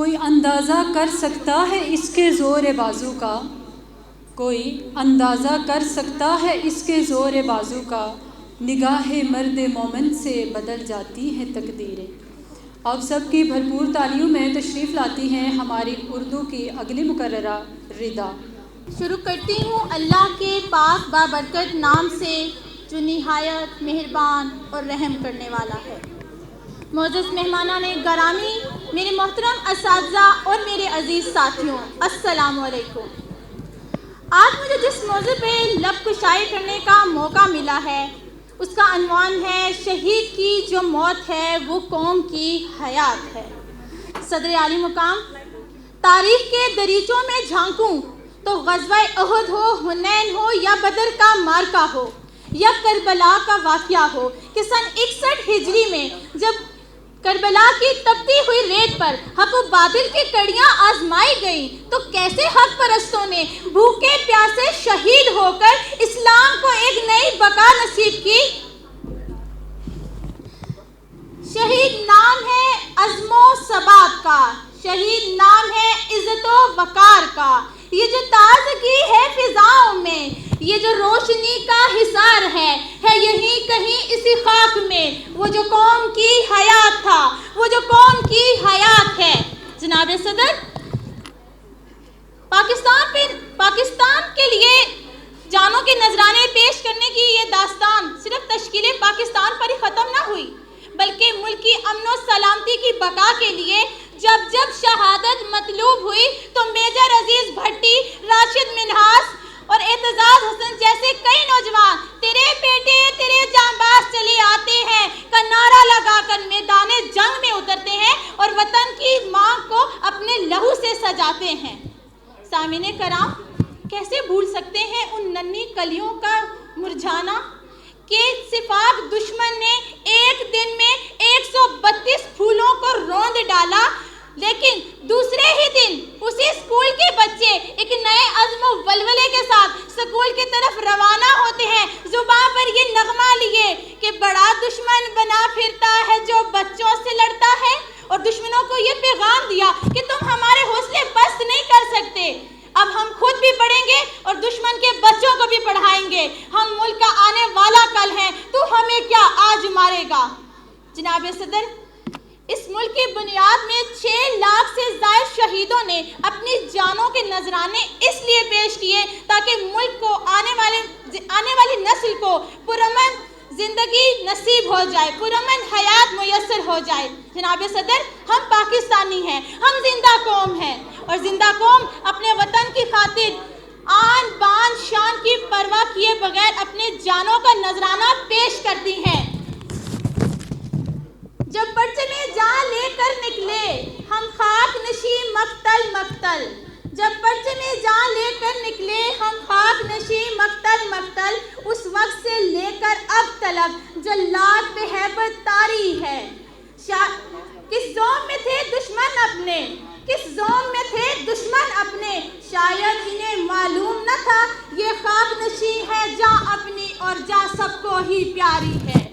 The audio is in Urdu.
کوئی اندازہ کر سکتا ہے اس کے زور بازو کا، کوئی اندازہ کر سکتا ہے اس کے زور بازو کا، نگاہ مرد مومن سے بدل جاتی ہیں تقدیریں۔ آپ سب کی بھرپور تعلیوں میں تشریف لاتی ہیں ہماری اردو کی اگلی مقررہ ردا۔ شروع کرتی ہوں اللہ کے پاک بابرکت نام سے جو نہایت مہربان اور رحم کرنے والا ہے۔ معزز مہمانان گرامی، میرے محترم اساتذہ اور میرے عزیز ساتھیوں، السلام علیکم۔ آج مجھے جس موضوع پہ لب کشائی کرنے کا موقع ملا ہے اس کا عنوان ہے شہید کی جو موت ہے وہ قوم کی حیات ہے۔ صدر عالی مقام، تاریخ کے دریچوں میں جھانکوں تو غزوہ احد ہو، حنین ہو یا بدر کا معرکہ ہو یا کربلا کا واقعہ ہو کہ سن 61 ہجری میں جب کربلا کی تپتی ہوئی ریت پر حق و باطل کی کڑیاں آزمائی گئیں تو کیسے حق پرستوں نے بھوکے پیاسے شہید ہو کر اسلام کو ایک نئی بقا نصیب کی۔ شہید نام ہے عزم و ثبات کا، شہید نام ہے عزت و وقار کا، یہ جو تازگی ہے فضاؤں میں، یہ جو روشنی کا حصار ہے یہیں کہیں اسی خاک میں، وہ جو قوم کی حیات تھا، وہ جو قوم کی حیات ہے۔ جناب صدر، پاکستان کے لیے جانوں کے نذرانے پیش کرنے کی یہ داستان صرف تشکیل پاکستان پر ہی ختم نہ ہوئی، بلکہ ملک کی امن و سلامتی کی بقا کے لیے جب شہادت مطلوب ہوئی تو میجر عزیز بھٹی، راشد منہاس اور اعتزاز حسن جیسے کئی نوجوان تیرے بیٹے تیرے جانباز چلے آتے ہیں کا نعرہ لگا کر میدان جنگ میں اترتے ہیں اور وطن کی ماں کو اپنے لہو سے سجاتے ہیں۔ سامعین کرام، کیسے بھول سکتے ہیں ان ننھی کلیوں کا مرجھانا کہ سفاق دشمن نے ایک دن میں 132 پھولوں کو روند ڈالا، لیکن دوسرے ہی دن اسی اسکول کے بچے ایک نئے عزم و ولولے کے ساتھ اسکول کی طرف روانہ ہوتے ہیں، زبان پر یہ نغمہ لیے کہ بڑا دشمن بنا پھرتا ہے جو بچوں سے لڑتا ہے، اور دشمنوں کو یہ پیغام دیا کہ تم ہمارے حوصلے بست نہیں کر سکتے، اب ہم خود بھی پڑھیں گے اور دشمن کے بچوں کو بھی پڑھائیں گے، ہم ملک کا آنے والا کل ہیں، تو ہمیں کیا آج مارے گا۔ جناب صدر، اس ملک کی بنیاد میں 6 لاکھ سے زائد شہیدوں نے اپنی جانوں کے نذرانے اس لیے پیش کیے تاکہ ملک کو آنے والی نسل کو پرامن زندگی نصیب ہو جائے، پرامن حیات میسر ہو جائے۔ جناب صدر، ہم پاکستانی ہیں، ہم زندہ قوم ہیں، اور زندہ قوم اپنے وطن کی خاطر آن بان شان کی پرواہ کیے بغیر اپنے جانوں کا نذرانہ پیش کرتی ہیں۔ جب پرچم جان لے کر نکلے ہم خاک نشیں مقتل مقتل، جب پرچم جان لے کر نکلے ہم خاک نشیں مقتل مقتل، اس وقت سے لے کر اب تلک جلاد پہ ہیبت طاری ہے۔ کس زوم میں تھے دشمن اپنے، کس زوم میں تھے دشمن اپنے، شاید انہیں معلوم نہ تھا یہ خاک نشیں ہے جاں اپنی اور جاں سب کو ہی پیاری ہے۔